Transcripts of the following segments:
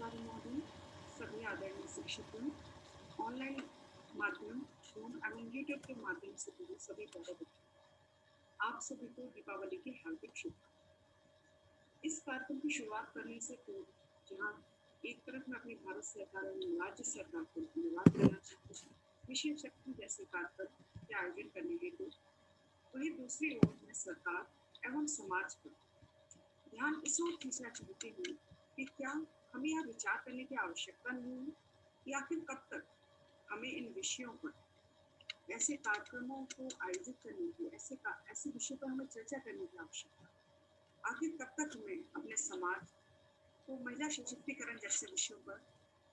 अधिकारी महोदय, सभी आदरणीय शिक्षकों, ऑनलाइन माध्यम, फोन एवं यूट्यूब के माध्यम से जुड़े सभी प्यारे बच्चों, आप सभी को दीपावली की हार्दिक शुभकामनाएं। इस कार्यक्रम की शुरुआत करने से पूर्व, जहां एक तरफ मैं अपनी भारत सरकार और राज्य सरकार को धन्यवाद देना चाहती हूँ विशेष शक्ति जैसे कार्यक्रम के आयोजन करने हेतु, वहीं दूसरी ओर मैं सरकार एवं समाज पर ध्यान इस ओर खींचना चाहती हूँ कि क्या हमें यह विचार करने की आवश्यकता नहीं है कि आखिर कब तक हमें इन विषयों पर ऐसे कार्यक्रमों को आयोजित करने की ऐसे विषयों पर हमें चर्चा करने की आवश्यकता है। आखिर कब तक हमें अपने समाज को महिला सशक्तिकरण जैसे विषयों पर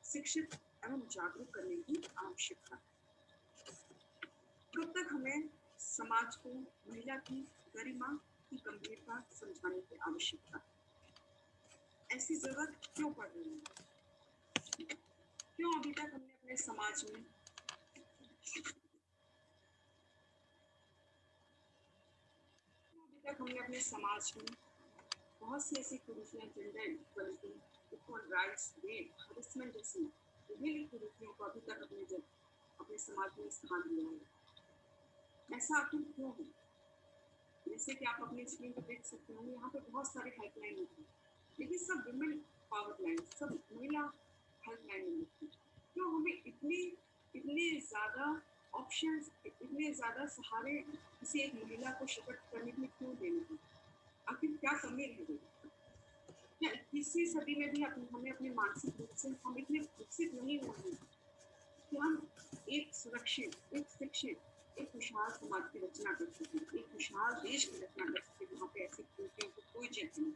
शिक्षित एवं जागरूक करने की आवश्यकता है। कब तक हमें समाज को महिला की गरिमा की गंभीरता समझाने की आवश्यकता है। ऐसी जरूरत क्यों पड़ रही है? क्यों अभी तक हमने अपने समाज में बहुत सी ऐसी कुरीतियां, gender equality, equal rights, rape, harassment जैसी विभिन्न कुरीतियों को अभी तक अपने समाज में स्थान दिया है। ऐसा आखिर क्यों है? जैसे कि आप अपने स्क्रीन पर देख सकते हो, यहाँ पे बहुत सारे हेल्पलाइन होती है, लेकिन सब विमेन पावर लाइन, सब महिला हेल्पलाइन होती है। क्यों हमें इतने ज़्यादा ऑप्शंस, इतने ज़्यादा सहारे किसी एक महिला को सशक्त करने के लिए क्यों देने की? आखिर क्या कमी रह गई? क्या 21वीं सदी में भी हमें अपने मानसिक रूप से हम इतने विकसित नहीं हुए हैं कि हम एक सुरक्षित, एक शिक्षित, एक खुशहाल समाज की रचना कर सकें, एक खुशहाल देश की रचना कर सकें जहाँ पे ऐसी कुरीतियों को कोई जगह नहीं,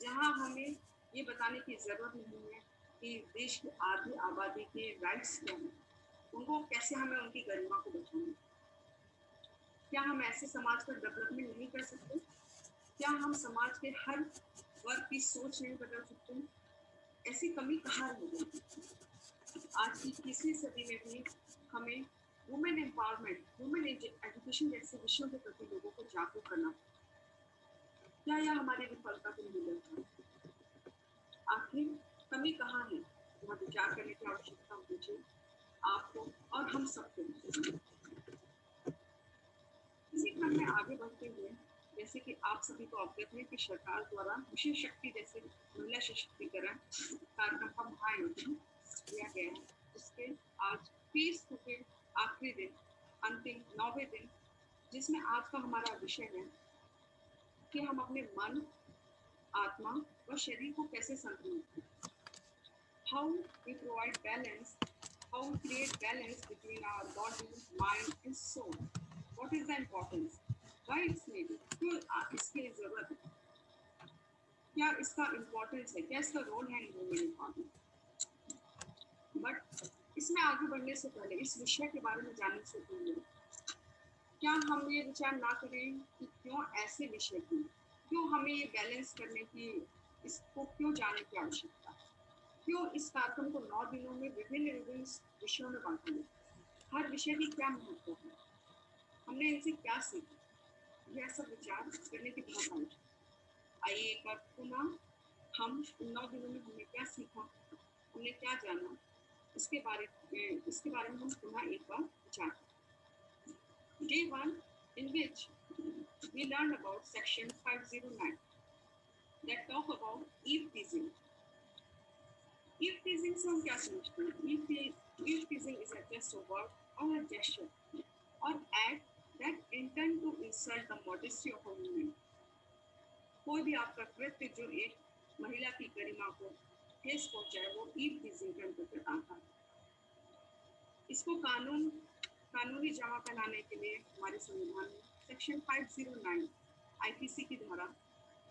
जहाँ हमें ये बताने की जरूरत नहीं है कि देश की आधी आबादी के राइट्स क्या हैं, उनको कैसे हमें उनकी गरिमा को बचाना। क्या हम ऐसे समाज का डेवलपमेंट नहीं कर सकते? क्या हम समाज के हर वर्ग की सोच नहीं बदल सकते? ऐसी कमी कहाँ रह गई? आज की 21वीं सदी में भी हमें वुमेन एम्पावरमेंट, वुमेन एजुकेशन जैसे विषयों के प्रति लोगों को जागरूक करना। क्या यह हमारी विफलता को नहीं है? आखिर कमी कहाँ है? वह विचार करने की आवश्यकता मुझे, आपको और हम सबको। इसी क्रम में आगे बढ़ते हुए, जैसे कि आप सभी को अवगत है कि सरकार द्वारा विशेष शक्ति जैसे महिला सशक्तिकरण कार्यक्रम का महाआयोजन किया गया है, जिसके आज फेज 2 के आखिरी दिन, अंतिम 9वें दिन, जिसमें आज का हमारा विषय है कि हम अपने मन, आत्मा व शरीर को कैसे संतुलित करें। How we provide balance, how we create balance between our body, mind and soul. What is the importance? Why it's needed? क्यों इसकी जरूरत है? क्या इसका इम्पोर्टेंस है? क्या इसका रोल है इन वुमेन एम्पावरमेंट? बट इसमें आगे बढ़ने से पहले, इस विषय के बारे में जानने से पहले, क्या हम ये विचार ना करें कि क्यों ऐसे विषय की, क्यों हमें ये बैलेंस करने की, इसको क्यों जानने की आवश्यकता है? क्यों इस कार्यक्रम को 9 दिनों में विभिन्न विषयों में बांटा गया? हर विषय की क्या महत्व है? हमने इनसे क्या सीखा? यह सब विचार करने की बहुत आवश्यकता। आइए एक बार पुनः हम इन 9 दिनों में हमने क्या सीखा, हमने क्या जाना, इसके बारे में हम पुनः एक बार विचार करें। Day 1, in which we learned about section 509 that talk about eve teasing. eve teasing से हम क्या समझते हैं? Eve teasing is just a word or a gesture or act that intend to insult the modesty of a woman. कोई भी आपका कृत्य जो एक महिला की गरिमा को ठेस पहुंचाए, वो eve teasing के अंतर्गत आता है। इसको कानूनी जमा पहनाने के लिए हमारे संविधान में सेक्शन 509 आईपीसी की धारा,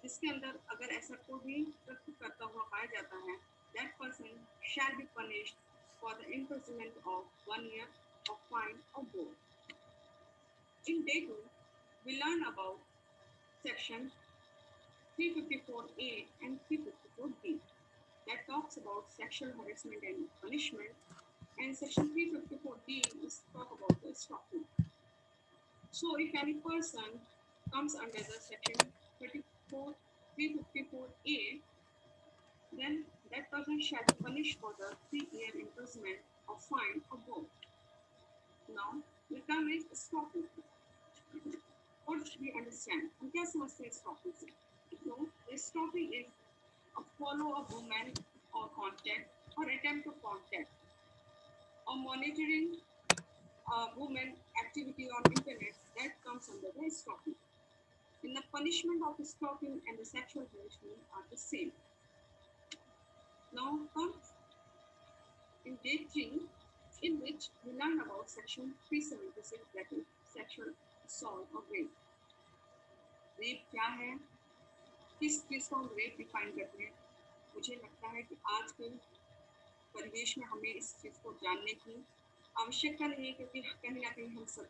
जिसके अंदर अगर ऐसा कोई भी कृत्य करता हुआ पाया जाता है, that person shall be punished for the imprisonment of 1 year of fine or both. In day 2, we learn about section 354A and 354B that talks about sexual harassment and punishment, and section 354D is talk about the stalking. So if any person comes under the section 354A, then that person shall be punished for the 3-year imprisonment or fine or both. Now, the term is stalking. What should we understand? हम क्या समझते हैं stalking से? So, stalking is a follow a woman or contact or attempt to contact or monitoring a woman activity on internet that comes under the stalking. In the punishment of stalking and the sexual harassment are the same. Now comes in day 3, in which we learn about section 376, that is sexual assault or rape. Rape क्या है, किस चीज़ को हम rape define करते हैं? मुझे लगता है कि आज के परिवेश में हमें इस चीज़ को जानने की आवश्यकता नहीं है, क्योंकि कहीं ना कहीं हम सब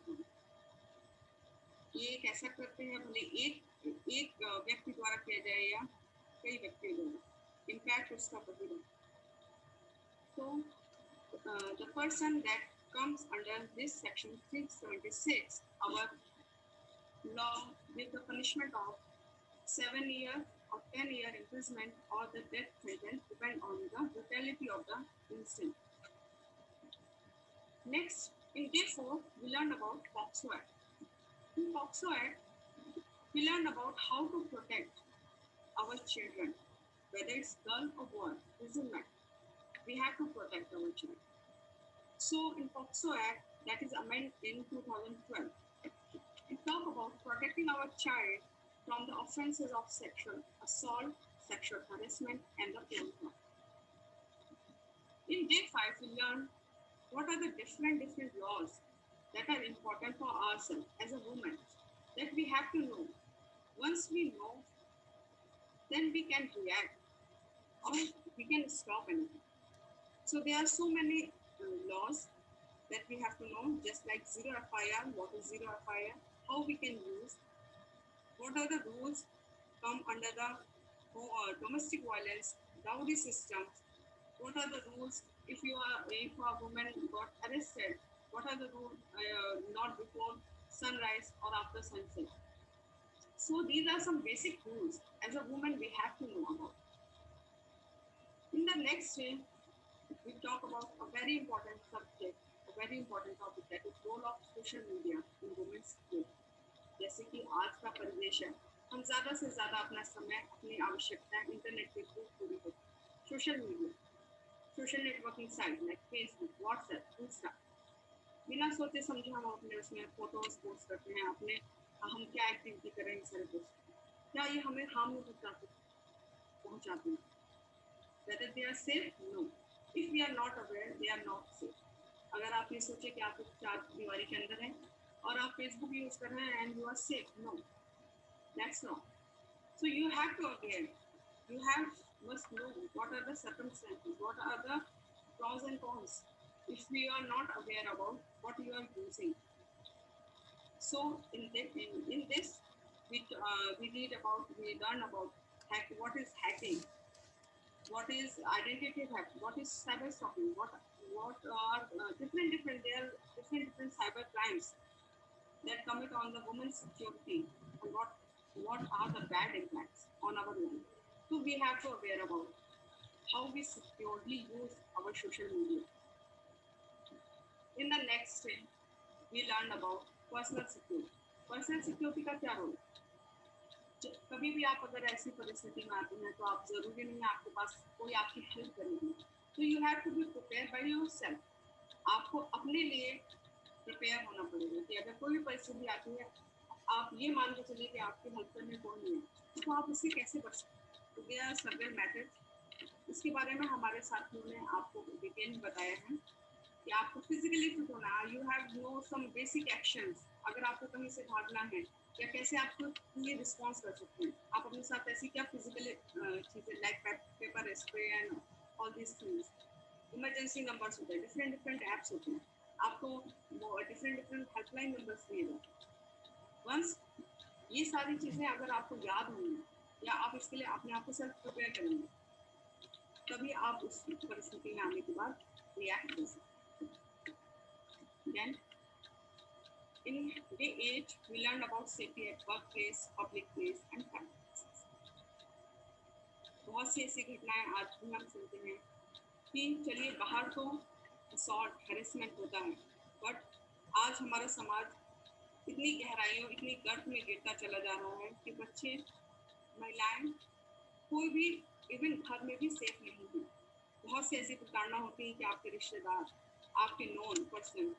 ये एक ऐसा करते हैं, भले एक व्यक्ति द्वारा किया जाए या कई व्यक्तियों द्वारा, इम्पैक्ट उसका बढ़ेगा. So the person that comes under this section 376, our law with the punishment of 7-year or 10-year imprisonment or the death sentence, depend on the brutality of the incident. Next, in day 4, we learn about POCSO Act. In POCSO Act, we learn about how to protect our children, whether it's girl or boy, doesn't matter. We have to protect our children. So in POCSO Act, that is amended in 2012, we talk about protecting our child from the offenses of sexual assault, sexual harassment, and the porn. In day 5, we learn what are the different laws that are important for ourselves as a woman that we have to know. Once we know, then we can react or we can stop anything. So there are so many laws that we have to know, just like zero FIR, what is zero FIR, how we can use, what are the rules come under the domestic violence, dowry systems, what are the rules if a woman got arrested, what are the rules not before sunrise or after sunset. So these are some basic rules as a woman we have to know about. In the next day, we talk about a very important subject, a very important topic, that is role of social media in women's growth. जैसे कि आज का परिवेश है, हम ज़्यादा से ज़्यादा अपना समय, अपनी आवश्यकता इंटरनेट के थ्रू पूरी करते हैं. Social media, social networking site like Facebook, WhatsApp, Insta, बिना सोचे समझे हम अपने उसमें फोटोज पोस्ट करते हैं, अपने हम क्या एक्टिविटी कर रहे हैं सारे पोस्ट. क्या ये हमें हार्म पहुंचाते हैं? Whether they are safe? No. If we are not aware, they are not safe. अगर आप ये सोचे कि आप चार दीवारी के अंदर हैं और आप फेसबुक यूज कर रहे हैं and you are safe, no, that's wrong. So you have to aware. You must know what are the circumstances, what are the pros and cons. If we are not aware about what you are using, so in this we learn about what is hacking, what is identity theft, what is cyber stalking, what are different there are different cyber crimes that commit on the women's security, and what are the bad impacts on our women. So we have to aware about how we securely use our social media. In the next day, we learn about personal security. Personal security का क्या role? कभी भी आप अगर ऐसी परिस्थिति में आते हैं तो आप जरूरी नहीं है आपके पास कोई आपकी हेल्प करेगी. तो you have to be prepare by yourself. आपको अपने लिए प्रिपेयर होना पड़ेगा कि अगर कोई भी परिस्थिति आती है, आप ये मान के चलिए कि आपकी हेल्प करने कोई नहीं है, तो आप उससे कैसे बच सकते हैं. तो देयर आर सेवरल मेथड्स. इसके बारे में हमारे साथियों ने आपको डिटेल में बताया है कि आपको फिजिकली फिट होना है. You have know some basic actions. अगर आपको कहीं से भागना है या कैसे आपको ये रिस्पॉन्स कर सकते हैं. आप अपने साथ ऐसी क्या फिजिकली चीज़ें like paper spray and all this things. Emergency numbers होते हैं, डिफरेंट ऐप्स होते हैं, आपको डिफरेंट हेल्पलाइन नंबर्स दिए जाते हैं. वंस ये सारी चीज़ें अगर आपको याद होंगी या आप इसके लिए अपने आप को सेल्फ प्रिपेयर करेंगे, तभी आप उस परिस्थिति में आने के बाद रिएक्ट कर सकते हैं. Then in day 8, we learned about safety at workplace, public place and family places. बहुत सी ऐसी घटनाएं आज भी हम सुनते हैं कि चलिए बाहर तो असॉल्ट हैरेसमेंट होता है, बट आज हमारा समाज इतनी गहराइयों, इतनी गर्त में गिरता चला जा रहा है कि बच्चे, महिलाएं, कोई भी इवन घर में भी सेफ नहीं है। बहुत सी ऐसी प्रताड़ना होती है कि आपके रिश्तेदार, आपके नॉन पर्सन,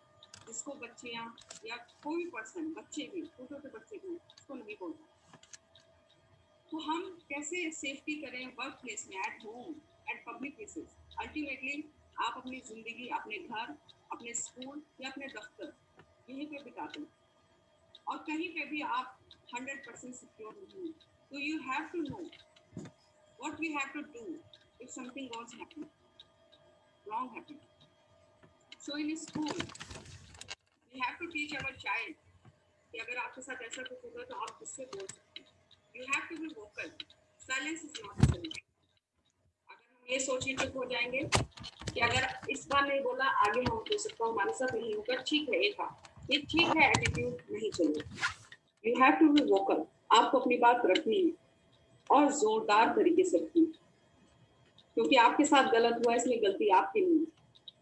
जिसको बच्चियाँ या कोई भी पर्सन, बच्चे भी, छोटे छोटे बच्चे भी, उसको नहीं बोलता। तो हम कैसे सेफ्टी करें वर्क प्लेस में, at home, eight public places. Ultimately आप अपनी ज़िंदगी अपने घर, अपने स्कूल या अपने दफ्तर यहीं पे बिताते हैं और कहीं पे भी आप 100% सिक्योर नहीं हैं। तो you have to know what we have to do if something was happening, wrong happening. So in school, we have to teach our child कि अगर आपके साथ ऐसा कुछ होगा तो आप किससे बोल सकते हैं. You have to be vocal. Silence is not silence. अगर हम ये सोच के चुप हो जाएंगे कि अगर इस बार नहीं बोला आगे हम हो सकता है हमारे साथ नहीं होगा, ठीक है, एक बार ये ठीक है, एटीट्यूड नहीं चलेगा. You have to be vocal. आपको अपनी बात रखनी है और जोरदार तरीके से रखनी है, क्योंकि आपके साथ गलत हुआ, इसलिए गलती आपकी नहीं है.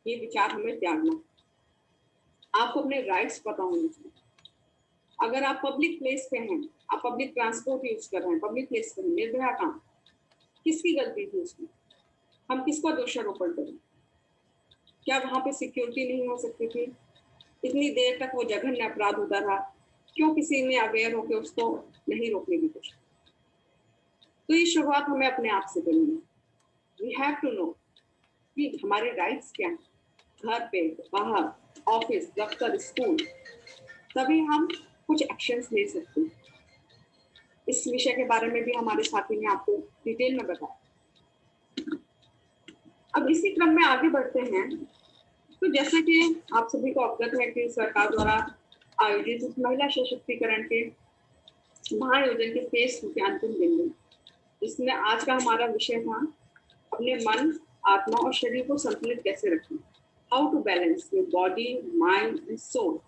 ये विचार हमें त्यागना. आपको अपने राइट्स पता होने चाहिए. अगर आप पब्लिक प्लेस पे हैं, आप पब्लिक ट्रांसपोर्ट यूज कर रहे हैं, पब्लिक प्लेस पे निर्भया काम, किसकी गलती थी उसमें? हम किसको दोषारोपण करें? क्या वहां पे सिक्योरिटी नहीं हो सकती थी? इतनी देर तक वो जघन्य अपराध होता रहा, क्यों किसी ने अवेयर होकर उसको नहीं रोकने की कोशिश? तो ये शुरुआत हमें अपने आप से करनी है. वी हैव टू नो कि हमारे राइट्स क्या हैं. घर पे, बाहर, ऑफिस, दफ्तर, स्कूल, तभी हम कुछ एक्शंस ले सकते हैं. इस विषय के बारे में भी हमारे साथी ने आपको डिटेल में बताया. अब इसी क्रम में आगे बढ़ते हैं. तो जैसे कि आप सभी को अवगत है कि सरकार द्वारा आयोजित महिला सशक्तिकरण के महाआयोजन के फेज 2 के अंतिम दिन में, जिसमें आज का हमारा विषय था अपने मन, आत्मा और शरीर को संतुलित कैसे रखें. How to balance your body, mind and soul.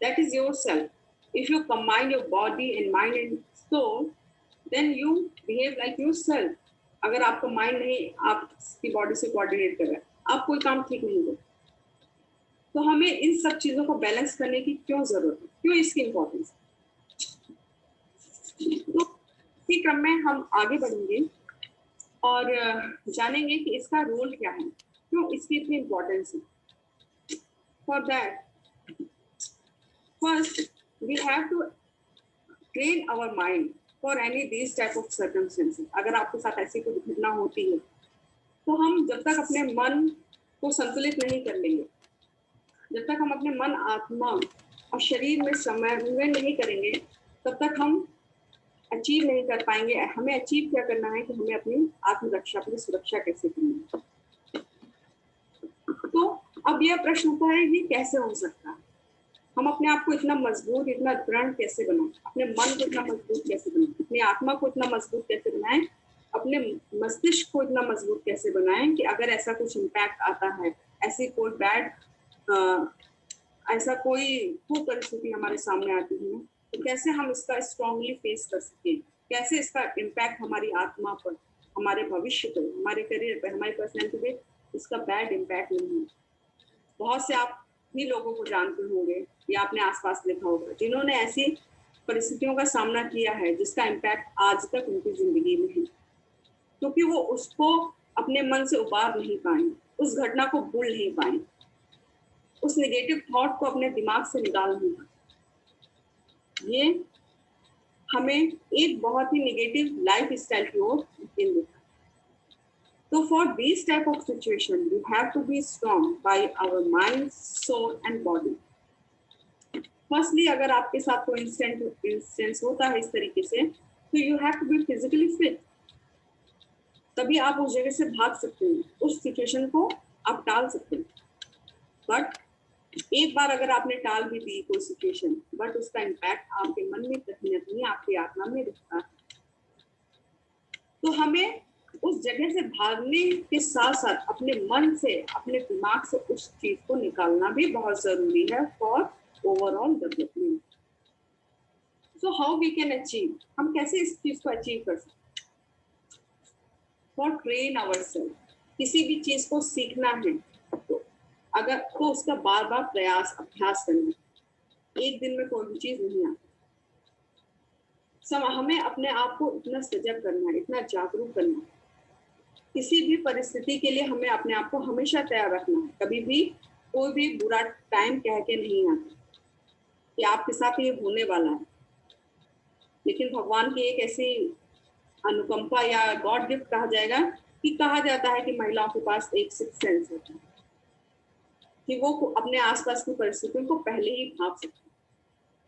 That is yourself. If you combine your body and mind and soul, then you behave like yourself. अगर आपका माइंड नहीं आपकी बॉडी से कोऑर्डिनेट कर रहा है, आप कोई काम ठीक नहीं कर. तो हमें इन सब चीजों को बैलेंस करने की क्यों जरूरत है, क्यों इसकी इम्पोर्टेंस. तो इसी क्रम में हम आगे बढ़ेंगे और जानेंगे कि इसका रोल क्या है, क्यों इसकी इतनी इम्पोर्टेंस है. For that, first, we have to train our mind for any these type of circumstances. अगर आपके साथ ऐसी कोई घटना होती है, तो हम जब तक अपने मन को संतुलित नहीं कर लेंगे, जब तक हम अपने मन, आत्मा और शरीर में समन्वय नहीं करेंगे, तब तक हम अचीव नहीं कर पाएंगे. हमें अचीव क्या करना है कि हमें अपनी आत्मरक्षा, अपनी सुरक्षा कैसे करनी है. तो अब यह प्रश्न उठता है कि कैसे हो सकता है. हम अपने आप को इतना मजबूत, इतना दृढ़ कैसे बनाएं, अपने मन को इतना मजबूत कैसे बनाएं, अपनी आत्मा को इतना मजबूत कैसे बनाएं, अपने मस्तिष्क को इतना मजबूत कैसे बनाएं कि अगर ऐसा कुछ इम्पैक्ट आता है, ऐसी कोई बैड, ऐसा कोई परिस्थिति हमारे सामने आती है, तो कैसे हम इसका स्ट्रांगली फेस कर सकें, कैसे इसका इम्पैक्ट हमारी आत्मा पर, हमारे भविष्य पर, हमारे करियर पर, हमारी पर्सनैलिटी पे इसका बैड इम्पैक्ट नहीं है. बहुत से आप भी लोगों को जानते होंगे या आपने आसपास देखा होगा जिन्होंने ऐसी परिस्थितियों का सामना किया है जिसका इम्पैक्ट आज तक उनकी जिंदगी में है, क्योंकि वो उसको अपने मन से उबार नहीं पाए, उस घटना को भूल नहीं पाए, उस नेगेटिव थॉट को अपने दिमाग से निकाल नहीं पाए. ये हमें एक बहुत ही नेगेटिव लाइफ स्टाइल की ओर धकेल देता है. So for these type of situation, we have to be strong by our mind, soul and body. Firstly, अगर आपके साथ कोई इंस्टेंस होता है इस तरीके से, तो you have to be physically fit. तभी आप उस जगह से भाग सकते हैं, उस सिचुएशन को आप टाल सकते हैं. बट एक बार अगर आपने टाल भी दी कोई सिचुएशन, बट उसका इम्पैक्ट आपके मन में कहीं ना कहीं आपकी आत्मा में रहता है. तो हमें उस जगह से भागने के साथ साथ अपने मन से, अपने दिमाग से उस चीज को निकालना भी बहुत जरूरी है for overall development. So how we can achieve, हम कैसे इस चीज को अचीव कर सकते. फॉर ट्रेन आवरसेल्फ, किसी भी चीज को सीखना है तो उसका बार बार प्रयास अभ्यास करना है। एक दिन में कोई भी चीज नहीं आती। हमें अपने आप को इतना सजग करना है, इतना जागरूक करना है। किसी भी परिस्थिति के लिए हमें अपने आप को हमेशा तैयार रखना है। कभी भी कोई भी बुरा टाइम कह के नहीं आता कि आपके साथ ये होने वाला है। लेकिन भगवान की एक ऐसी अनुकंपा या गॉड गिफ्ट कहा जाएगा कि कहा जाता है कि महिलाओं के पास एक सिक्स सेंस होता है कि वो अपने आसपास की परिस्थितियों को पहले ही भाप सकते हैं।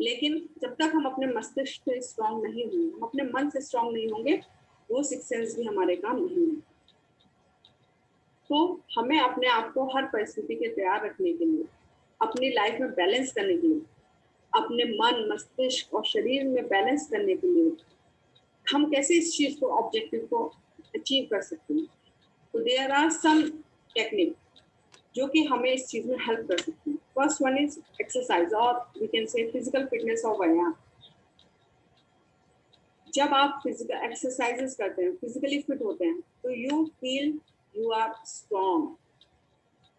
लेकिन जब तक हम अपने मस्तिष्क से स्ट्रांग नहीं होंगे, हम अपने मन से स्ट्रांग नहीं होंगे, वो सिक्स सेंस भी हमारे काम नहीं है। तो हमें अपने आप को हर परिस्थिति के तैयार रखने के लिए, अपनी लाइफ में बैलेंस करने के लिए, अपने मन, मस्तिष्क और शरीर में बैलेंस करने के लिए हम कैसे इस चीज को, ऑब्जेक्टिव को अचीव कर सकते हैं। तो देयर आर सम टेक्निक जो कि हमें इस चीज में हेल्प कर सकती है। फर्स्ट वन इज एक्सरसाइज और we can say physical fitness और व्यायाम। जब आप फिजिकल एक्सरसाइजेस करते हैं, फिजिकली फिट होते हैं, तो you feel you are strong.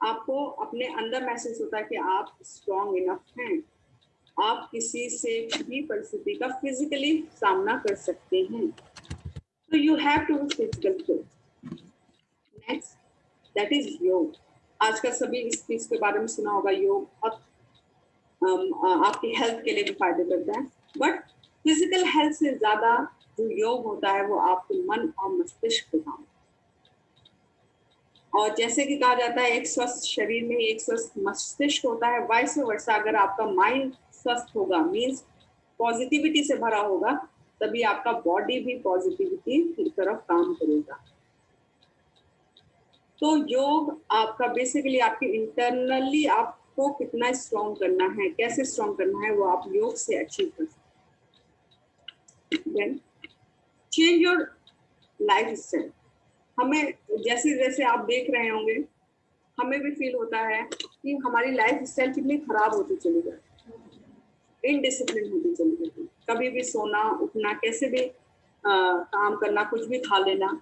आपको अपने अंदर महसूस होता है कि आप स्ट्रॉन्ग इनफ हैं, आप किसी से भी परिस्थिति का फिजिकली सामना कर सकते हैं। तो you have to be physical fit. Next that is yoga. आजकल सभी इस चीज के बारे में सुना होगा। योग बहुत आपकी हेल्थ के लिए भी फायदे करता है, बट फिजिकल हेल्थ से ज्यादा जो योग होता है वो आपके मन और मस्तिष्क पे काम। और जैसे कि कहा जाता है एक स्वस्थ शरीर में ही एक स्वस्थ मस्तिष्क होता है, वाइस वर्सा अगर आपका माइंड स्वस्थ होगा, मीन्स पॉजिटिविटी से भरा होगा, तभी आपका बॉडी भी पॉजिटिविटी की तरफ काम करेगा। तो योग आपका बेसिकली आपके इंटरनली आपको कितना स्ट्रॉन्ग करना है, कैसे स्ट्रॉन्ग करना है, वो आप योग से अचीव कर सकते हैं। Change your life style. हमें जैसे जैसे आप देख रहे होंगे, हमें भी फील होता है कि हमारी लाइफ स्टाइल कितनी खराब होती चली जाती, इनडिसिप्लिन होती चली जाती। कभी भी सोना उठना, कैसे भी काम करना, कुछ भी खा लेना।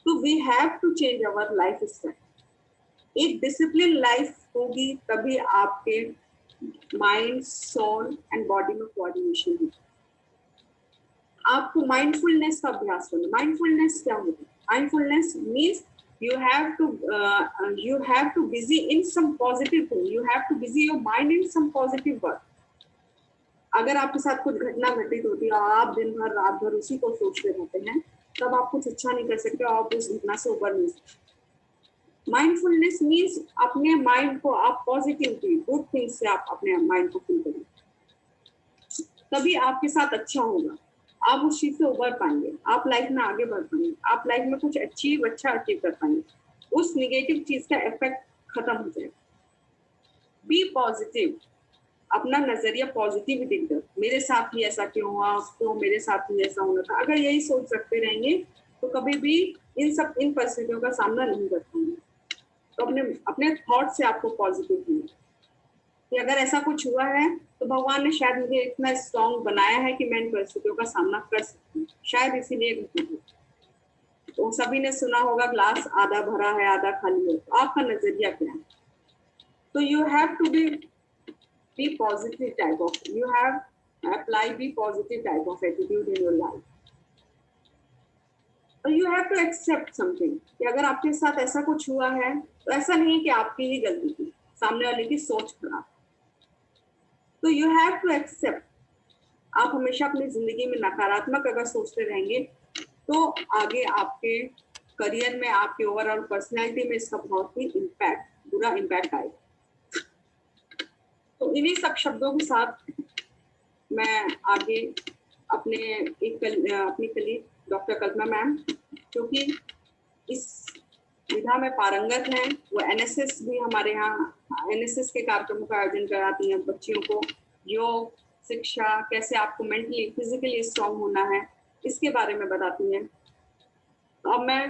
तो we have to change our lifestyle. एक डिसिप्लिन लाइफ होगी तभी आपके माइंड, सोल एंड बॉडी में कोऑर्डिनेशन होगी। आपको माइंडफुलनेस का अभ्यास करना। माइंडफुलनेस क्या होता है? Mindfulness means you have to busy in some positive thing. You have to busy your mind in some positive work. अगर आपके साथ कुछ घटना घटित होती है और आप दिन भर रात भर उसी को सोचते रहते हैं, तब आप कुछ अच्छा नहीं कर सकते और आप उस घटना से उबर नहीं सकते। माइंडफुलनेस मीन्स अपने माइंड को आप पॉजिटिविटी, गुड थिंग्स से आप अपने माइंड को फिल करें, तभी आपके साथ अच्छा होगा। आप उस चीज से उबर पाएंगे, आप लाइफ में आगे बढ़ पाएंगे, आप लाइफ में कुछ अच्छा अचीव कर पाएंगे। उस निगेटिव चीज का इफेक्ट खत्म हो जाएगा। बी पॉजिटिव, अपना नजरिया पॉजिटिविटी दो। मेरे साथ ही ऐसा क्यों हुआ, क्यों मेरे साथ ही ऐसा होना था। अगर यही सोच रखते रहेंगे तो कभी भी इन परिस्थितियों का सामना नहीं कर पाएंगे। तो अपने थॉट से आपको पॉजिटिव होना कि अगर ऐसा कुछ हुआ है तो भगवान ने शायद मुझे इतना स्ट्रॉन्ग बनाया है कि मैं इन परिस्थितियों का सामना कर सकती हूँ, शायद इसीलिए घटना हुई। तो सभी ने सुना होगा ग्लास आधा भरा है आधा खाली है। तो आपका नजरिया क्या है? तो you have to be positive type of, you have apply be positive type of attitude in your life. और you have to accept something कि अगर आपके साथ ऐसा कुछ हुआ है तो ऐसा नहीं है कि आपकी ही गलती थी, सामने वाले की सोच खराब। तो यू हैव टू एक्सेप्ट। आप हमेशा अपनी जिंदगी में नकारात्मक अगर सोचते रहेंगे तो आगे आपके करियर में, आपके ओवरऑल पर्सनैलिटी में इसका बहुत ही बुरा इम्पैक्ट आएगा। तो इन्हीं सब शब्दों के साथ मैं आगे अपनी कलीग डॉक्टर कल्पना मैम, क्योंकि इस विधा में पारंगत हैं, वो एनएसएस भी हमारे यहाँ एनएसएस के कार्यक्रमों का आयोजन कराती हैं। बच्चियों को योग शिक्षा, कैसे आपको मेंटली फिजिकली स्ट्रांग होना है, इसके बारे में बताती हैं। तो अब मैं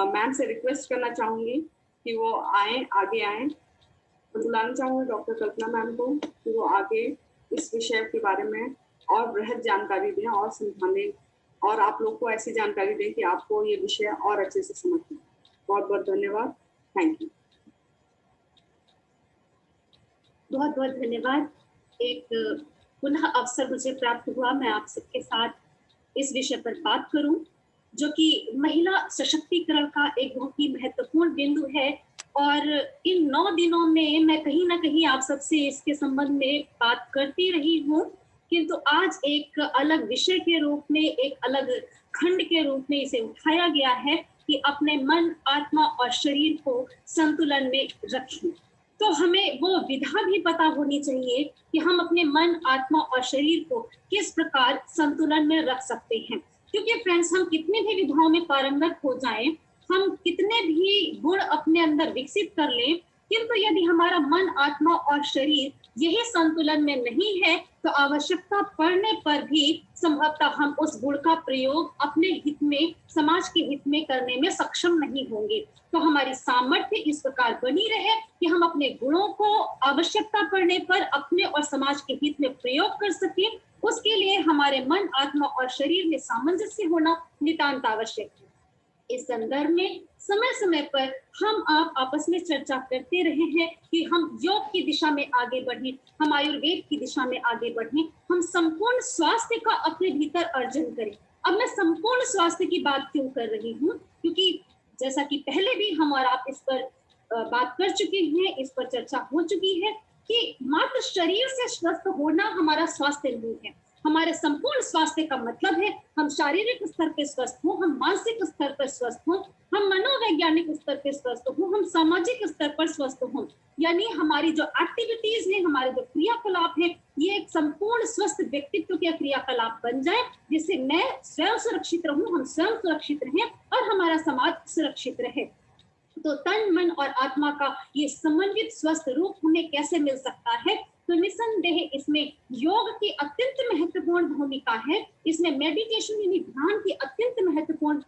मैम से रिक्वेस्ट करना चाहूँगी कि वो आगे आएँ। तो बुलाना चाहूँगी डॉक्टर कल्पना मैम को कि वो आगे इस विषय के बारे में और बृहद जानकारी दें और समझाने, और आप लोग को ऐसी जानकारी दें कि आपको ये विषय और अच्छे से समझ में। बहुत बहुत धन्यवाद। Thank you. बहुत बहुत धन्यवाद। एक पुनः अवसर मुझे प्राप्त हुआ मैं आप सबके साथ इस विषय पर बात करूं, जो कि महिला सशक्तिकरण का एक बहुत ही महत्वपूर्ण बिंदु है। और इन 9 दिनों में मैं कहीं ना कहीं आप सबसे इसके संबंध में बात करती रही हूँ, किंतु आज एक अलग विषय के रूप में, एक अलग खंड के रूप में इसे उठाया गया है कि अपने मन, आत्मा और शरीर को संतुलन में रखें। तो हमें वो विधा भी पता होनी चाहिए कि हम अपने मन, आत्मा और शरीर को किस प्रकार संतुलन में रख सकते हैं। क्योंकि फ्रेंड्स, हम कितने भी विधाओं में पारंगत हो जाएं, हम कितने भी गुण अपने अंदर विकसित कर लें, किंतु यदि हमारा मन, आत्मा और शरीर यही संतुलन में नहीं है, तो आवश्यकता पड़ने पर भी संभवतः हम उस गुण का प्रयोग अपने हित में, समाज के हित में करने में सक्षम नहीं होंगे। तो हमारी सामर्थ्य इस प्रकार बनी रहे कि हम अपने गुणों को आवश्यकता पड़ने पर अपने और समाज के हित में प्रयोग कर सकें। उसके लिए हमारे मन, आत्मा और शरीर में सामंजस्य होना नितांत आवश्यक है। इस संदर्भ में समय समय पर हम आप आपस में चर्चा करते रहे हैं कि हम योग की दिशा में आगे बढ़ें, हम आयुर्वेद की दिशा में आगे बढ़ें, हम संपूर्ण स्वास्थ्य का अपने भीतर अर्जन करें। अब मैं संपूर्ण स्वास्थ्य की बात क्यों कर रही हूँ, क्योंकि जैसा कि पहले भी हम और आप इस पर बात कर चुके हैं, इस पर चर्चा हो चुकी है कि मात्र शरीर से स्वस्थ होना हमारा स्वास्थ्य नहीं है। हमारे संपूर्ण स्वास्थ्य का मतलब है हम शारीरिक स्तर पर स्वस्थ हों, हम मानसिक स्तर पर स्वस्थ हों, हम मनोवैज्ञानिक स्तर पर स्वस्थ हों, हम सामाजिक स्तर पर स्वस्थ हों। यानी हमारी जो एक्टिविटीज है, हमारे जो क्रियाकलाप है, ये एक संपूर्ण स्वस्थ व्यक्तित्व के क्रियाकलाप बन जाए, जिससे मैं स्वयं सुरक्षित रहूं, हम स्वयं सुरक्षित रहें और हमारा समाज सुरक्षित रहे। तो तन, मन और आत्मा का ये समन्वित स्वस्थ रूप हमें कैसे मिल सकता है? तो निसंदेह इसमें योग की अत्यंत महत्वपूर्ण भूमिका है। इसमें मेडिटेशन यानी ध्यान की अत्यंत महत्वपूर्ण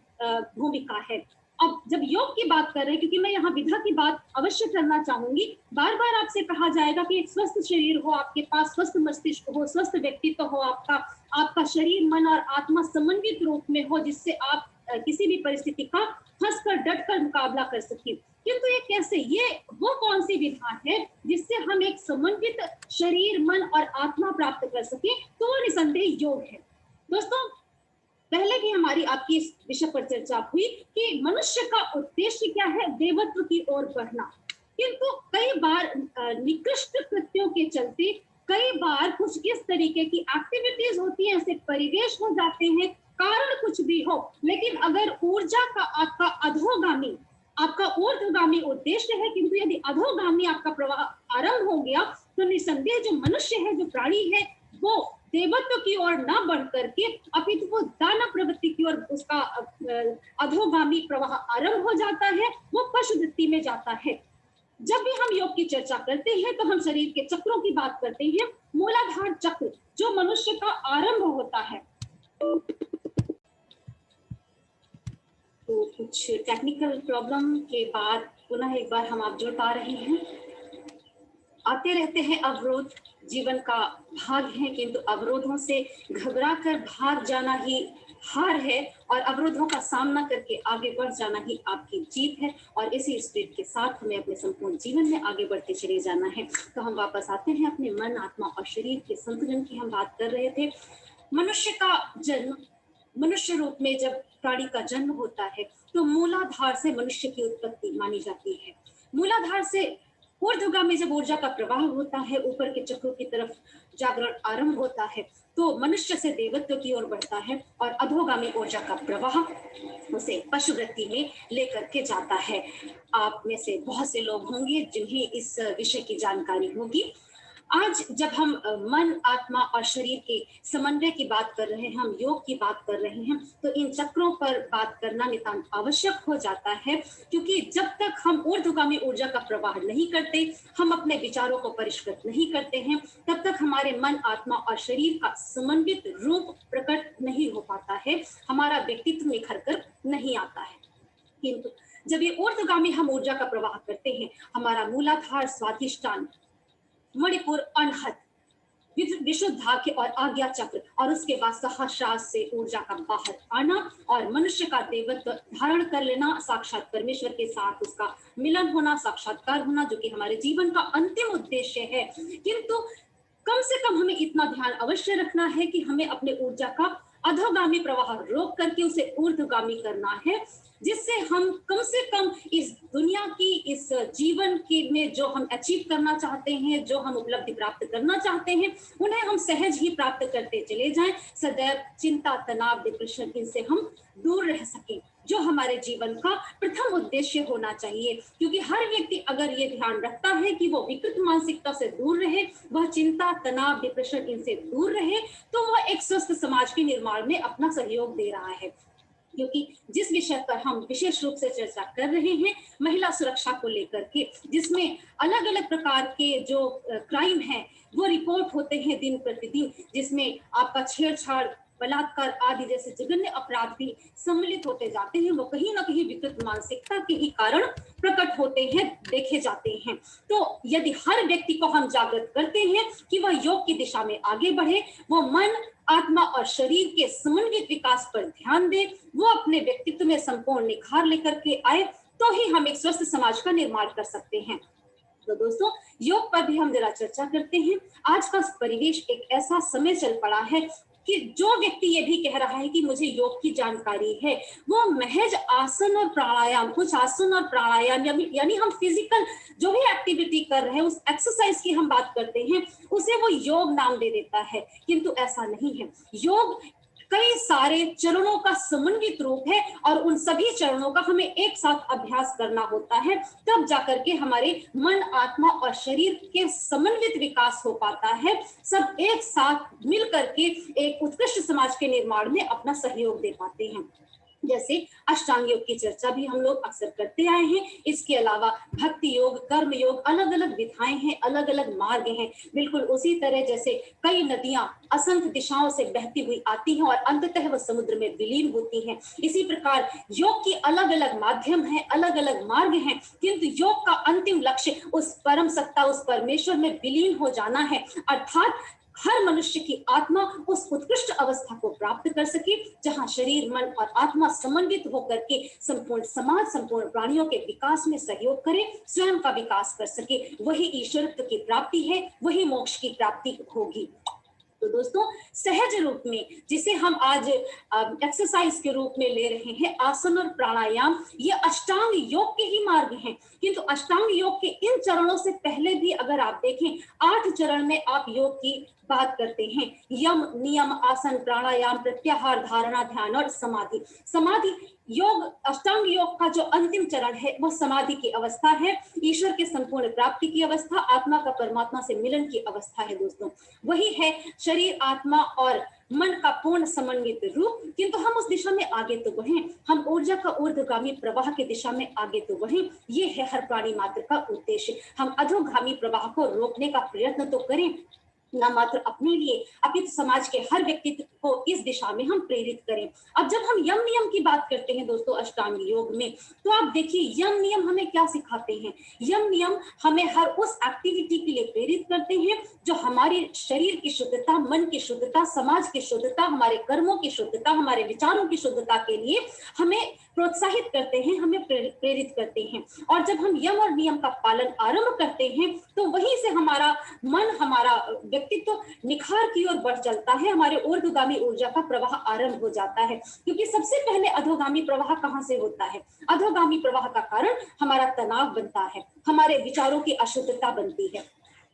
भूमिका है। अब जब योग की बात कर रहे हैं, क्योंकि मैं यहाँ विधा की बात अवश्य करना चाहूंगी, बार बार आपसे कहा जाएगा कि एक स्वस्थ शरीर हो आपके पास, स्वस्थ मस्तिष्क हो, स्वस्थ व्यक्तित्व हो आपका शरीर, मन और आत्मा समन्वित रूप में हो, जिससे आप किसी भी परिस्थिति का हंसकर डटकर मुकाबला कर सके। किंतु ये कैसे, ये वो कौन सी विधा है जिससे हम एक समन्वित शरीर, मन और आत्मा प्राप्त कर सके? तो वो निसंदेह योग है। दोस्तों, पहले भी हमारी आपकी इस विषय पर चर्चा हुई कि मनुष्य का उद्देश्य क्या है? देवत्व की ओर बढ़ना। किंतु कई बार निकृष्ट कृत्यों के चलते, कई बार कुछ इस तरीके की एक्टिविटीज होती है, ऐसे परिवेश हो जाते हैं, कारण कुछ भी हो, लेकिन अगर ऊर्जा का आपका अधोगामी, आपका ऊर्ध्वगामी उद्देश्य है, किंतु यदि अधोगामी आपका प्रवाह आरंभ हो गया, तो निसंदेह जो मनुष्य है, जो प्राणी है, वो देवत्व की ओर न बढ़ करके अपितु वो दानव प्रवृत्ति की ओर उसका अधोगामी प्रवाह आरंभ हो जाता है, वो पशु वृत्ति में जाता है। जब भी हम योग की चर्चा करते हैं तो हम शरीर के चक्रों की बात करते हैं। मूलाधार चक्र जो मनुष्य का आरंभ होता है, तो कुछ टेक्निकल प्रॉब्लम के बाद पुनः एक बार हम आप जुड़ पा रहे हैं। आते रहते हैं अवरोध, जीवन का भाग है, किंतु अवरोधों से घबराकर भाग जाना ही हार है और अवरोधों का सामना करके आगे बढ़ जाना ही आपकी जीत है। और इसी स्पिरिट के साथ हमें अपने संपूर्ण जीवन में आगे बढ़ते चले जाना है। तो हम वापस आते हैं अपने मन, आत्मा और शरीर के संतुलन की हम बात कर रहे थे। मनुष्य का जन्म, मनुष्य रूप में जब प्राणी का जन्म होता है तो मूलाधार से मनुष्य की उत्पत्ति मानी जाती है। मूलाधार से ऊर्ध्वगामी जब ऊर्जा का प्रवाह होता है, ऊपर के चक्रों की तरफ जागरण आरंभ होता है, तो मनुष्य से देवत्व की ओर बढ़ता है और अधोगामी ऊर्जा का प्रवाह उसे पशु वृत्ति में लेकर के जाता है। आप में से बहुत से लोग होंगे जिन्हें इस विषय की जानकारी होगी। आज जब हम मन, आत्मा और शरीर के समन्वय की बात कर रहे हैं, हम योग की बात कर रहे हैं, तो इन चक्रों पर बात करना नितांत आवश्यक हो जाता है। क्योंकि जब तक हम ऊर्ध्वगामी ऊर्जा का प्रवाह नहीं करते, हम अपने विचारों को परिष्कृत नहीं करते हैं, तब तक हमारे मन, आत्मा और शरीर का समन्वित रूप प्रकट नहीं हो पाता है, हमारा व्यक्तित्व निखर कर नहीं आता है। किंतु जब ये ऊर्ध्वगामी हम ऊर्जा का प्रवाह करते हैं, हमारा मूलाधार, स्वाधिष्ठान, मणिपुर, अनहत, विशुद्धाक्य और आज्ञा चक्र, और उसके बाद सहस्रार्ष से ऊर्जा का बाहर आना और मनुष्य का देवत्व धारण कर लेना, साक्षात परमेश्वर के साथ उसका मिलन होना, साक्षात्कार होना, जो कि हमारे जीवन का अंतिम उद्देश्य है। किंतु कम से कम हमें इतना ध्यान अवश्य रखना है कि हमें अपने ऊर्जा का अधोगामी प्रवाह रोक करके उसे ऊर्ध्वगामी करना है, जिससे हम कम से कम इस दुनिया की, इस जीवन के में जो हम अचीव करना चाहते हैं, जो हम उपलब्धि प्राप्त करना चाहते हैं, उन्हें हम सहज ही प्राप्त करते चले जाएं। सदैव चिंता, तनाव, डिप्रेशन, इनसे हम दूर रह सकें, जो हमारे जीवन का प्रथम उद्देश्य होना चाहिए। क्योंकि हर व्यक्ति अगर ये ध्यान रखता है कि वो विकृत मानसिकता से दूर रहे, वह चिंता, तनाव, डिप्रेशन इनसे दूर रहे, तो वह एक स्वस्थ समाज के निर्माण में अपना सहयोग दे रहा है। क्योंकि जिस विषय पर हम विशेष रूप से चर्चा कर रहे हैं, महिला सुरक्षा को लेकर के, जिसमें अलग अलग प्रकार के जो क्राइम हैं वो रिपोर्ट होते हैं दिन प्रतिदिन, जिसमें आपका छेड़छाड़, बलात्कार आदि जैसे जघन्य अपराध भी सम्मिलित होते जाते हैं, वो कहीं ना कहीं विकृत मानसिकता के ही कारण प्रकट होते हैं, देखे जाते हैं। तो यदि हर व्यक्ति को हम जागृत करते हैं कि वह योग की दिशा में आगे बढ़े, वो मन, आत्मा और शरीर के समन्वित विकास पर ध्यान दे, वो अपने व्यक्तित्व में संपूर्ण निखार लेकर के आए, तो ही हम एक स्वस्थ समाज का निर्माण कर सकते हैं। तो दोस्तों, योग पर भी हम जरा चर्चा करते हैं। आज का परिवेश एक ऐसा समय चल पड़ा है कि जो व्यक्ति ये भी कह रहा है कि मुझे योग की जानकारी है, वो महज आसन और प्राणायाम, कुछ आसन और प्राणायाम यानी हम फिजिकल जो भी एक्टिविटी कर रहे हैं, उस एक्सरसाइज की हम बात करते हैं, उसे वो योग नाम दे देता है। किंतु ऐसा नहीं है। योग कई सारे चरणों का समन्वित रूप है, और उन सभी चरणों का हमें एक साथ अभ्यास करना होता है, तब जाकर के हमारे मन, आत्मा और शरीर के समन्वित विकास हो पाता है। सब एक साथ मिल करके एक उत्कृष्ट समाज के निर्माण में अपना सहयोग दे पाते हैं। जैसे अष्टांग योग की चर्चा भी हम लोग अक्सर करते आए हैं। इसके अलावा भक्ति योग, कर्म योग, अलग अलग विधाएं हैं, अलग अलग मार्ग हैं। बिल्कुल उसी तरह जैसे कई नदियां असंख्य दिशाओं से बहती हुई आती हैं और अंततः वह समुद्र में विलीन होती हैं, इसी प्रकार योग की अलग अलग माध्यम हैं, अलग अलग मार्ग हैं, किंतु योग का अंतिम लक्ष्य उस परम सत्ता, उस परमेश्वर में विलीन हो जाना है। अर्थात हर मनुष्य की आत्मा उस उत्कृष्ट अवस्था को प्राप्त कर सके, जहां शरीर, मन और आत्मा समन्वित होकर के संपूर्ण समाज, संपूर्ण प्राणियों के विकास में सहयोग करे, स्वयं का विकास कर सके। वही ईश्वरत्व की प्राप्ति है, वही मोक्ष की प्राप्ति होगी। तो दोस्तों, सहज रूप में जिसे हम आज एक्सरसाइज के रूप में ले रहे हैं, आसन और प्राणायाम, ये अष्टांग योग के ही मार्ग हैं। किंतु अष्टांग योग के इन चरणों से पहले भी अगर आप देखें, 8 चरण में आप योग की बात करते हैं। यम, नियम, आसन, प्राणायाम, प्रत्याहार, धारणा, ध्यान और समाधि। समाधि योग, अष्टांग योग का जो अंतिम चरण है वो समाधि की अवस्था है, ईश्वर के संपूर्ण प्राप्ति की अवस्था, आत्मा का परमात्मा से मिलन की अवस्था है। दोस्तों, वही है शरीर, आत्मा और मन का पूर्ण समन्वित रूप। किंतु हम उस दिशा में आगे तो बढ़ें, हम ऊर्जा का ऊर्ध्वगामी प्रवाह की दिशा में आगे तो बढ़ें, ये है हर प्राणी मात्र का उद्देश्य। हम अधोगामी प्रवाह को रोकने का प्रयत्न तो करें, न मात्र अपने लिए, अपितु समाज के हर व्यक्ति को इस दिशा में हम प्रेरित करें। अब जब हम यम नियम की बात करते हैं दोस्तों अष्टांग योग में, तो आप देखिए यम नियम हमें क्या सिखाते हैं। यम नियम हमें हर उस एक्टिविटी के लिए प्रेरित करते हैं जो हमारे शरीर की शुद्धता, मन की शुद्धता, समाज की शुद्धता, हमारे कर्मों की शुद्धता, हमारे विचारों की शुद्धता के लिए हमें प्रोत्साहित करते हैं, हमें प्रेरित करते हैं। और जब हम यम और नियम का पालन आरंभ करते हैं, तो वहीं से हमारा मन, हमारा व्यक्तित्व निखार की ओर बढ़ चलता है, हमारे ऊर्ध्वगामी ऊर्जा का प्रवाह आरंभ हो जाता है। क्योंकि सबसे पहले अधोगामी प्रवाह कहाँ से होता है? अधोगामी प्रवाह का कारण हमारा तनाव बनता है, हमारे विचारों की अशुद्धता बनती है।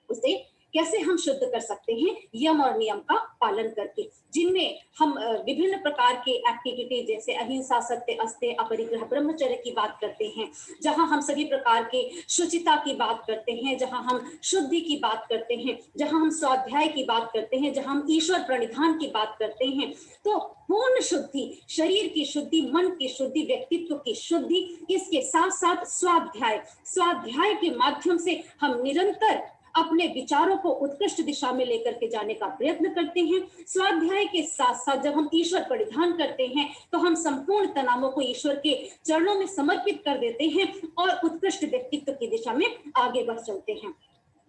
उसे कैसे हम शुद्ध कर सकते हैं? यम और नियम का पालन करके, जिनमें हम विभिन्न प्रकार के एक्टिविटी जैसे अहिंसा, सत्य, अस्तेय, अपरिग्रह, ब्रह्मचर्य की बात करते हैं, जहां हम सभी प्रकार के शुचिता की बात करते हैं, जहां हम शुद्धि की बात करते हैं, जहां हम स्वाध्याय की बात करते हैं, जहां हम ईश्वर प्रणिधान की बात करते हैं। तो पूर्ण शुद्धि, शरीर की शुद्धि, मन की शुद्धि, व्यक्तित्व की शुद्धि, इसके साथ साथ स्वाध्याय के माध्यम से हम निरंतर अपने विचारों को उत्कृष्ट दिशा में लेकर के जाने का प्रयत्न करते हैं। स्वाध्याय के साथ साथ जब हम ईश्वर परिधान करते हैं, तो हम संपूर्ण तनावों को ईश्वर के चरणों में समर्पित कर देते हैं और उत्कृष्ट व्यक्तित्व की दिशा में आगे बढ़ चलते हैं।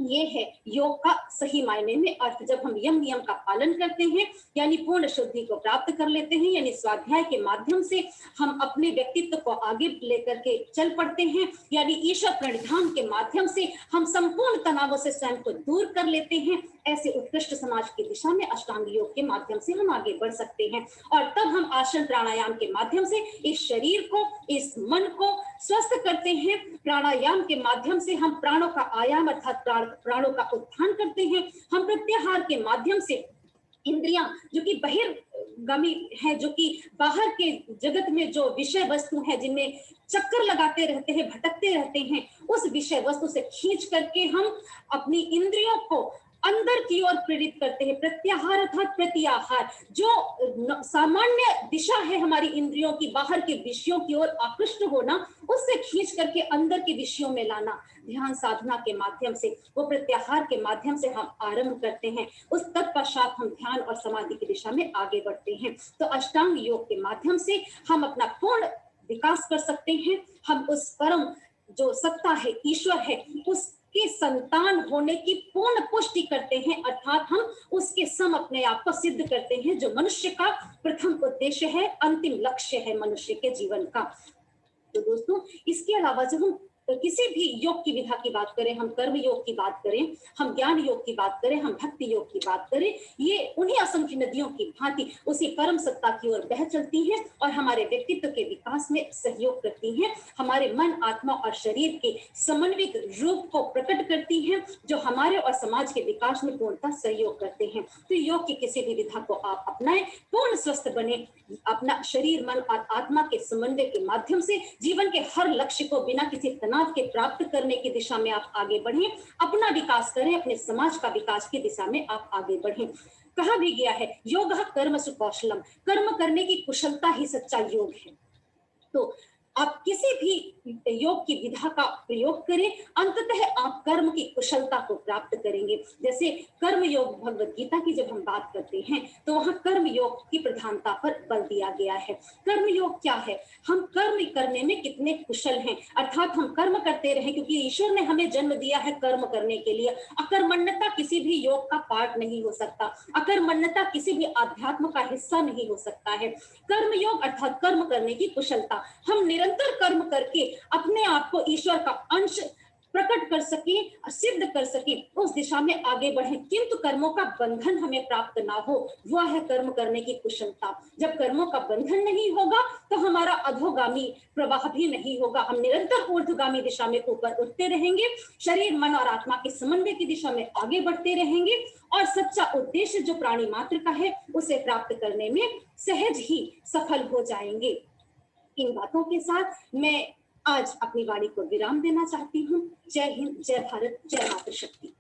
ये है योग का सही मायने में अर्थ। जब हम यम नियम का पालन करते हैं यानी पूर्ण शुद्धि को प्राप्त कर लेते हैं, यानी स्वाध्याय के माध्यम से हम अपने व्यक्तित्व को आगे लेकर के चल पड़ते हैं, यानी ईश्वर प्रणिधान के माध्यम से हम संपूर्ण तनावों से स्वयं को दूर कर लेते हैं। ऐसे उत्कृष्ट समाज की दिशा में अष्टांग योग के माध्यम से हम आगे बढ़ सकते हैं। और तब हम आसन प्राणायाम के माध्यम से इस शरीर को, इस मन को स्वस्थ करते हैं। प्राणायाम के माध्यम से हम प्राणों का आयाम अर्थात प्राणों का उत्थान करते हैं। हम प्रत्याहार के माध्यम से इंद्रियां जो कि बहिर्गामी है, जो कि बाहर के जगत में जो विषय वस्तु है जिनमें चक्कर लगाते रहते हैं, भटकते रहते हैं, उस विषय वस्तु से खींच करके हम अपनी इंद्रियों को अंदर की ओर प्रेरित करते हैं। प्रत्याहार अर्थात प्रत्याहार, जो सामान्य दिशा है हमारी इंद्रियों की बाहर के विषयों की ओर आकृष्ट होना, उससे खींच करके अंदर के विषयों में लाना ध्यान साधना के माध्यम से, वो प्रत्याहार के माध्यम से हम आरंभ करते हैं। उस तत्पश्चात हम ध्यान और समाधि की दिशा में आगे बढ़ते हैं। तो अष्टांग योग के माध्यम से हम अपना पूर्ण विकास कर सकते हैं। हम उस परम जो सत्ता है, ईश्वर है, उसके संतान होने की पूर्ण पुष्टि करते हैं, अर्थात हम उसके सम अपने आप को सिद्ध करते हैं, जो मनुष्य का प्रथम उद्देश्य है, अंतिम लक्ष्य है मनुष्य के जीवन का। तो दोस्तों, इसके अलावा जब हम किसी भी योग की विधा की बात करें, हम कर्म योग की बात करें, हम ज्ञान योग की बात करें, हम भक्ति योग की बात करें, ये उन्हीं असंख्य नदियों की भांति उसी परम सत्ता की ओर बह चलती हैं और हमारे व्यक्तित्व के विकास में सहयोग करती हैं। हमारे मन, आत्मा और शरीर के समन्वित रूप को प्रकट करती हैं, जो हमारे और समाज के विकास में पूर्णतः सहयोग करते हैं। तो योग की किसी भी विधा को आप अपनाएं, पूर्ण स्वस्थ बने, अपना शरीर, मन और आत्मा के समन्वय के माध्यम से जीवन के हर लक्ष्य को बिना किसी तनाव के प्राप्त करने की दिशा में आप आगे बढ़ें, अपना विकास करें, अपने समाज का विकास की दिशा में आप आगे बढ़ें। कहा भी गया है, योगः कर्मसु कौशलम, कर्म करने की कुशलता ही सच्चा योग है। तो आप किसी भी योग की विधा का प्रयोग करें, अंततः आप कर्म की कुशलता को प्राप्त करेंगे। जैसे कर्म योग भगवत गीता की जब हम बात करते हैं तो वहां कर्म योग की प्रधानता पर बल दिया गया है। कर्म योग क्या है? हम कर्म करने में कितने कुशल हैं, अर्थात हम कर्म करते रहे, क्योंकि ईश्वर ने हमें जन्म दिया है कर्म करने के लिए। अकर्मण्यता किसी भी योग का पार्ट नहीं हो सकता, अकर्मण्यता किसी भी अध्यात्म का हिस्सा नहीं हो सकता है। कर्म योग अर्थात कर्म करने की कुशलता, हम निरंतर कर्म करके अपने आप को ईश्वर का अंश प्रकट कर सके, सिद्ध कर सके, उस दिशा में आगे बढ़े, किंतु कर्मों का बंधन हमें प्राप्त ना हो, वह है कर्म करने की कुशलता। जब कर्मों का बंधन नहीं होगा तो हमारा अधोगामी प्रवाह भी नहीं होगा, हम निरंतर ऊर्ध्वगामी दिशा में ऊपर उठते रहेंगे, शरीर, मन और आत्मा के समन्वय की दिशा में आगे बढ़ते रहेंगे और सच्चा उद्देश्य जो प्राणी मात्र का है उसे प्राप्त करने में सहज ही सफल हो जाएंगे। इन बातों के साथ मैं आज अपनी वाणी को विराम देना चाहती हूँ। जय हिंद, जय भारत, जय मातृशक्ति।